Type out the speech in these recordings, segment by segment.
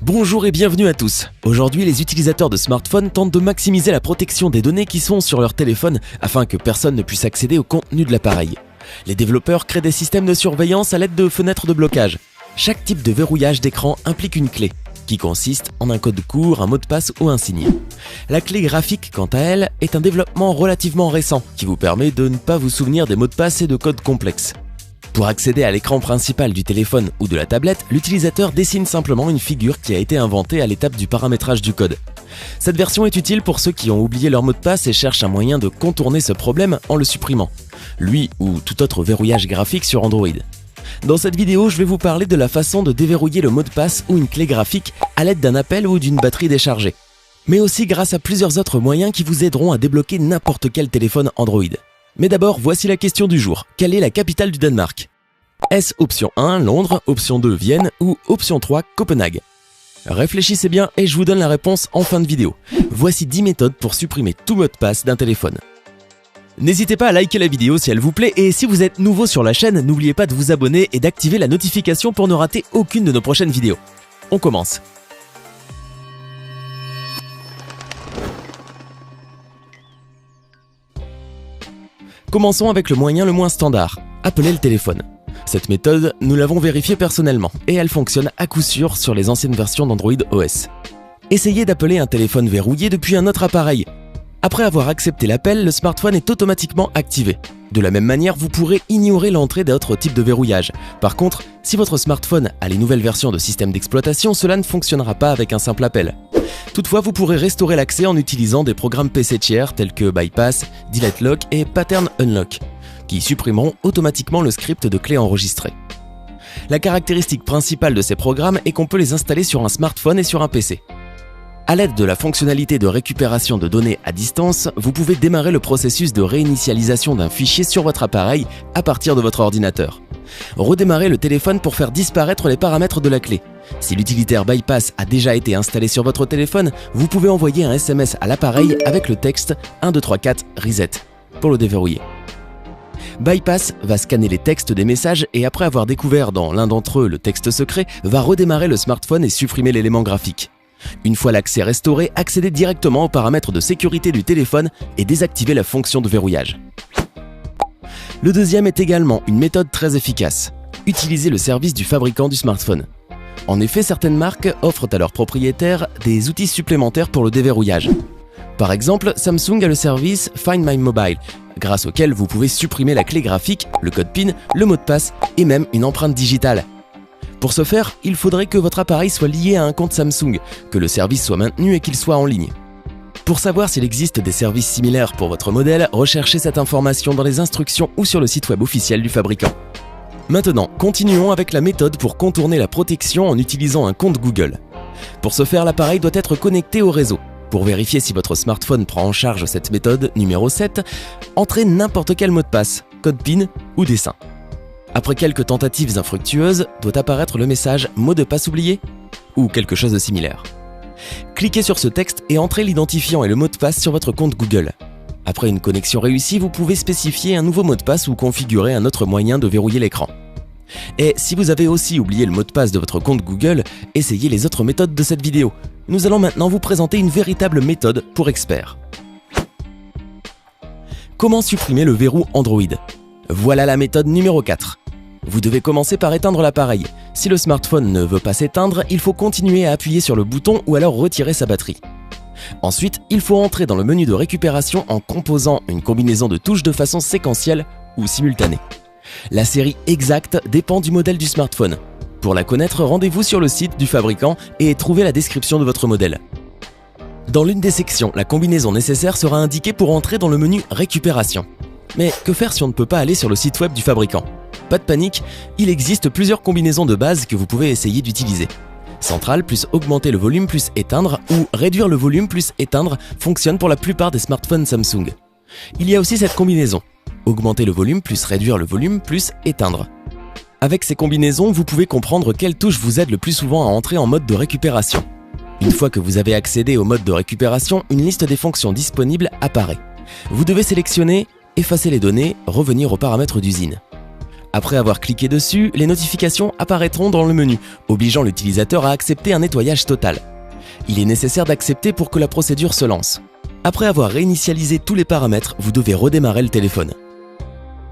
Bonjour et bienvenue à tous. Aujourd'hui, les utilisateurs de smartphones tentent de maximiser la protection des données qui sont sur leur téléphone afin que personne ne puisse accéder au contenu de l'appareil. Les développeurs créent des systèmes de surveillance à l'aide de fenêtres de blocage. Chaque type de verrouillage d'écran implique une clé, qui consiste en un code court, un mot de passe ou un signe. La clé graphique, quant à elle, est un développement relativement récent qui vous permet de ne pas vous souvenir des mots de passe et de codes complexes. Pour accéder à l'écran principal du téléphone ou de la tablette, l'utilisateur dessine simplement une figure qui a été inventée à l'étape du paramétrage du code. Cette version est utile pour ceux qui ont oublié leur mot de passe et cherchent un moyen de contourner ce problème en le supprimant, lui ou tout autre verrouillage graphique sur Android. Dans cette vidéo, je vais vous parler de la façon de déverrouiller le mot de passe ou une clé graphique à l'aide d'un appel ou d'une batterie déchargée, mais aussi grâce à plusieurs autres moyens qui vous aideront à débloquer n'importe quel téléphone Android. Mais d'abord, voici la question du jour. Quelle est la capitale du Danemark ? Est-ce option 1, Londres, option 2, Vienne ou option 3, Copenhague ? Réfléchissez bien et je vous donne la réponse en fin de vidéo. Voici 10 méthodes pour supprimer tout mot de passe d'un téléphone. N'hésitez pas à liker la vidéo si elle vous plaît et si vous êtes nouveau sur la chaîne, n'oubliez pas de vous abonner et d'activer la notification pour ne rater aucune de nos prochaines vidéos. On commence. Commençons avec le moyen le moins standard, appeler le téléphone. Cette méthode, nous l'avons vérifiée personnellement et elle fonctionne à coup sûr sur les anciennes versions d'Android OS. Essayez d'appeler un téléphone verrouillé depuis un autre appareil. Après avoir accepté l'appel, le smartphone est automatiquement activé. De la même manière, vous pourrez ignorer l'entrée d'autres types de verrouillage. Par contre, si votre smartphone a les nouvelles versions de système d'exploitation, cela ne fonctionnera pas avec un simple appel. Toutefois, vous pourrez restaurer l'accès en utilisant des programmes PC tiers tels que Bypass, Delete Lock et Pattern Unlock, qui supprimeront automatiquement le script de clé enregistré. La caractéristique principale de ces programmes est qu'on peut les installer sur un smartphone et sur un PC. À l'aide de la fonctionnalité de récupération de données à distance, vous pouvez démarrer le processus de réinitialisation d'un fichier sur votre appareil à partir de votre ordinateur. Redémarrez le téléphone pour faire disparaître les paramètres de la clé. Si l'utilitaire Bypass a déjà été installé sur votre téléphone, vous pouvez envoyer un SMS à l'appareil avec le texte 1234 Reset pour le déverrouiller. Bypass va scanner les textes des messages et après avoir découvert dans l'un d'entre eux le texte secret, va redémarrer le smartphone et supprimer l'élément graphique. Une fois l'accès restauré, accédez directement aux paramètres de sécurité du téléphone et désactivez la fonction de verrouillage. Le deuxième est également une méthode très efficace. Utilisez le service du fabricant du smartphone. En effet, certaines marques offrent à leurs propriétaires des outils supplémentaires pour le déverrouillage. Par exemple, Samsung a le service Find My Mobile, grâce auquel vous pouvez supprimer la clé graphique, le code PIN, le mot de passe et même une empreinte digitale. Pour ce faire, il faudrait que votre appareil soit lié à un compte Samsung, que le service soit maintenu et qu'il soit en ligne. Pour savoir s'il existe des services similaires pour votre modèle, recherchez cette information dans les instructions ou sur le site web officiel du fabricant. Maintenant, continuons avec la méthode pour contourner la protection en utilisant un compte Google. Pour ce faire, l'appareil doit être connecté au réseau. Pour vérifier si votre smartphone prend en charge cette méthode numéro 7, entrez n'importe quel mot de passe, code PIN ou dessin. Après quelques tentatives infructueuses, doit apparaître le message « mot de passe oublié » ou quelque chose de similaire. Cliquez sur ce texte et entrez l'identifiant et le mot de passe sur votre compte Google. Après une connexion réussie, vous pouvez spécifier un nouveau mot de passe ou configurer un autre moyen de verrouiller l'écran. Et si vous avez aussi oublié le mot de passe de votre compte Google, essayez les autres méthodes de cette vidéo. Nous allons maintenant vous présenter une véritable méthode pour experts. Comment supprimer le verrou Android ? Voilà la méthode numéro 4. Vous devez commencer par éteindre l'appareil. Si le smartphone ne veut pas s'éteindre, il faut continuer à appuyer sur le bouton ou alors retirer sa batterie. Ensuite, il faut entrer dans le menu de récupération en composant une combinaison de touches de façon séquentielle ou simultanée. La série exacte dépend du modèle du smartphone. Pour la connaître, rendez-vous sur le site du fabricant et trouvez la description de votre modèle. Dans l'une des sections, la combinaison nécessaire sera indiquée pour entrer dans le menu Récupération. Mais que faire si on ne peut pas aller sur le site web du fabricant ? Pas de panique, il existe plusieurs combinaisons de base que vous pouvez essayer d'utiliser. Centrale plus augmenter le volume plus éteindre ou réduire le volume plus éteindre fonctionne pour la plupart des smartphones Samsung. Il y a aussi cette combinaison, augmenter le volume plus réduire le volume plus éteindre. Avec ces combinaisons, vous pouvez comprendre quelle touche vous aide le plus souvent à entrer en mode de récupération. Une fois que vous avez accédé au mode de récupération, une liste des fonctions disponibles apparaît. Vous devez sélectionner, effacer les données, revenir aux paramètres d'usine. Après avoir cliqué dessus, les notifications apparaîtront dans le menu, obligeant l'utilisateur à accepter un nettoyage total. Il est nécessaire d'accepter pour que la procédure se lance. Après avoir réinitialisé tous les paramètres, vous devez redémarrer le téléphone.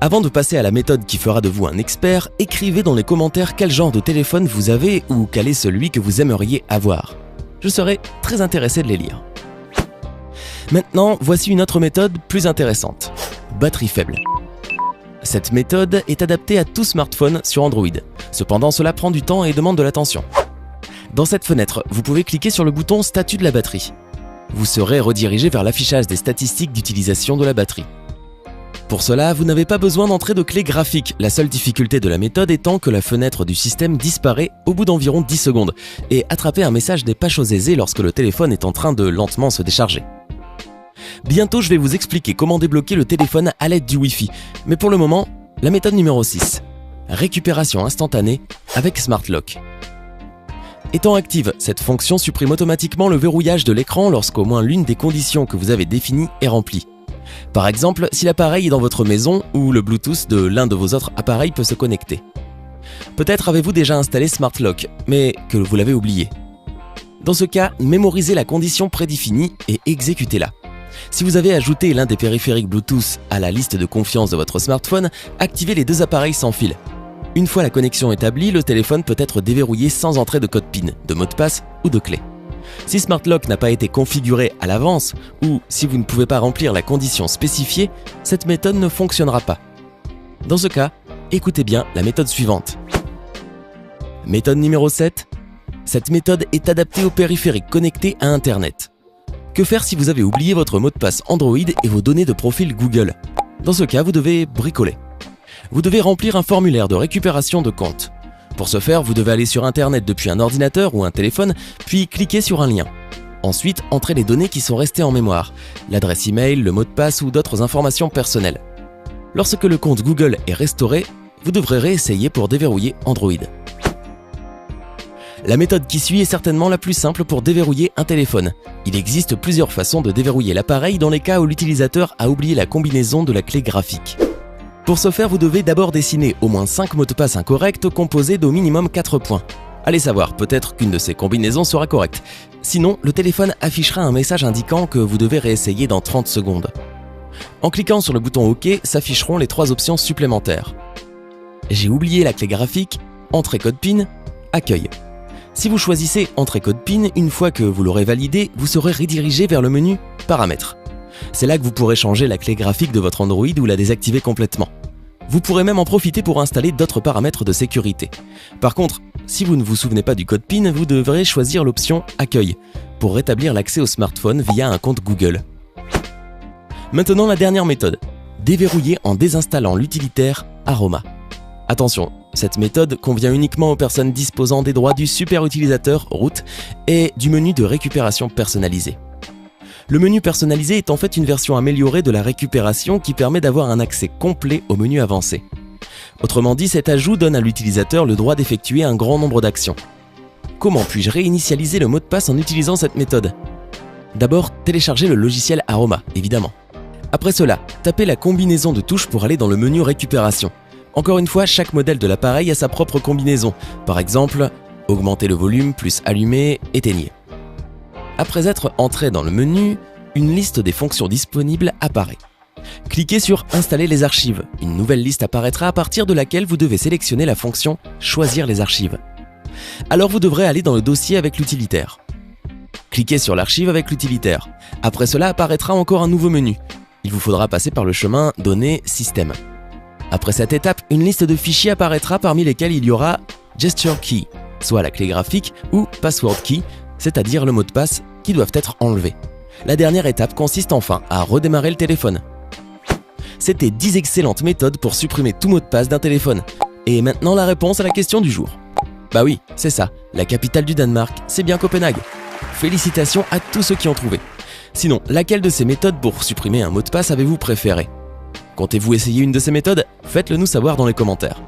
Avant de passer à la méthode qui fera de vous un expert, écrivez dans les commentaires quel genre de téléphone vous avez ou quel est celui que vous aimeriez avoir. Je serai très intéressé de les lire. Maintenant, voici une autre méthode plus intéressante. Batterie faible. Cette méthode est adaptée à tout smartphone sur Android. Cependant, cela prend du temps et demande de l'attention. Dans cette fenêtre, vous pouvez cliquer sur le bouton Statut de la batterie. Vous serez redirigé vers l'affichage des statistiques d'utilisation de la batterie. Pour cela, vous n'avez pas besoin d'entrer de clé graphique, la seule difficulté de la méthode étant que la fenêtre du système disparaît au bout d'environ 10 secondes et attraper un message n'est pas chose aisée lorsque le téléphone est en train de lentement se décharger. Bientôt, je vais vous expliquer comment débloquer le téléphone à l'aide du Wi-Fi, mais pour le moment, la méthode numéro 6. Récupération instantanée avec Smart Lock. Étant active, cette fonction supprime automatiquement le verrouillage de l'écran lorsqu'au moins l'une des conditions que vous avez définies est remplie. Par exemple, si l'appareil est dans votre maison ou le Bluetooth de l'un de vos autres appareils peut se connecter. Peut-être avez-vous déjà installé Smart Lock, mais que vous l'avez oublié. Dans ce cas, mémorisez la condition prédéfinie et exécutez-la. Si vous avez ajouté l'un des périphériques Bluetooth à la liste de confiance de votre smartphone, activez les deux appareils sans fil. Une fois la connexion établie, le téléphone peut être déverrouillé sans entrée de code PIN, de mot de passe ou de clé. Si Smart Lock n'a pas été configuré à l'avance ou si vous ne pouvez pas remplir la condition spécifiée, cette méthode ne fonctionnera pas. Dans ce cas, écoutez bien la méthode suivante. Méthode numéro 7. Cette méthode est adaptée aux périphériques connectés à Internet. Que faire si vous avez oublié votre mot de passe Android et vos données de profil Google? Dans ce cas, vous devez bricoler. Vous devez remplir un formulaire de récupération de compte. Pour ce faire, vous devez aller sur Internet depuis un ordinateur ou un téléphone, puis cliquer sur un lien. Ensuite, entrez les données qui sont restées en mémoire, l'adresse email, le mot de passe ou d'autres informations personnelles. Lorsque le compte Google est restauré, vous devrez réessayer pour déverrouiller Android. La méthode qui suit est certainement la plus simple pour déverrouiller un téléphone. Il existe plusieurs façons de déverrouiller l'appareil dans les cas où l'utilisateur a oublié la combinaison de la clé graphique. Pour ce faire, vous devez d'abord dessiner au moins 5 mots de passe incorrects composés d'au minimum 4 points. Allez savoir, peut-être qu'une de ces combinaisons sera correcte. Sinon, le téléphone affichera un message indiquant que vous devez réessayer dans 30 secondes. En cliquant sur le bouton OK, s'afficheront les 3 options supplémentaires. J'ai oublié la clé graphique, entrée code PIN, accueil. Si vous choisissez entrée code PIN, une fois que vous l'aurez validé, vous serez redirigé vers le menu paramètres. C'est là que vous pourrez changer la clé graphique de votre Android ou la désactiver complètement. Vous pourrez même en profiter pour installer d'autres paramètres de sécurité. Par contre, si vous ne vous souvenez pas du code PIN, vous devrez choisir l'option Accueil pour rétablir l'accès au smartphone via un compte Google. Maintenant, la dernière méthode. Déverrouiller en désinstallant l'utilitaire Aroma. Attention, cette méthode convient uniquement aux personnes disposant des droits du super utilisateur root et du menu de récupération personnalisé. Le menu personnalisé est en fait une version améliorée de la récupération qui permet d'avoir un accès complet au menu avancé. Autrement dit, cet ajout donne à l'utilisateur le droit d'effectuer un grand nombre d'actions. Comment puis-je réinitialiser le mot de passe en utilisant cette méthode? D'abord, téléchargez le logiciel Aroma, évidemment. Après cela, tapez la combinaison de touches pour aller dans le menu récupération. Encore une fois, chaque modèle de l'appareil a sa propre combinaison. Par exemple, augmenter le volume plus allumer, éteignez. Après être entré dans le menu, une liste des fonctions disponibles apparaît. Cliquez sur « Installer les archives ». Une nouvelle liste apparaîtra à partir de laquelle vous devez sélectionner la fonction « Choisir les archives ». Alors vous devrez aller dans le dossier avec l'utilitaire. Cliquez sur l'archive avec l'utilitaire. Après cela apparaîtra encore un nouveau menu. Il vous faudra passer par le chemin « Données, Système ». Après cette étape, une liste de fichiers apparaîtra parmi lesquels il y aura « Gesture Key », soit la clé graphique, ou « Password Key », c'est-à-dire le mot de passe qui doivent être enlevés. La dernière étape consiste enfin à redémarrer le téléphone. C'était 10 excellentes méthodes pour supprimer tout mot de passe d'un téléphone. Et maintenant la réponse à la question du jour. Bah oui, c'est ça, la capitale du Danemark, c'est bien Copenhague. Félicitations à tous ceux qui ont trouvé. Sinon, laquelle de ces méthodes pour supprimer un mot de passe avez-vous préféré? Comptez-vous essayer une de ces méthodes? Faites-le nous savoir dans les commentaires.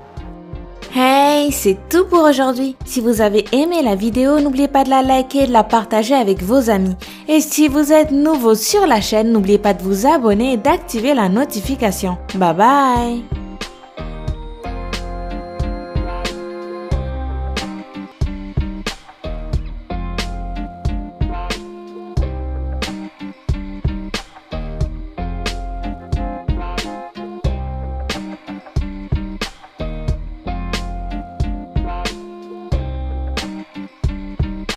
Hey, c'est tout pour aujourd'hui. Si vous avez aimé la vidéo, n'oubliez pas de la liker et de la partager avec vos amis. Et si vous êtes nouveau sur la chaîne, n'oubliez pas de vous abonner et d'activer la notification. Bye bye!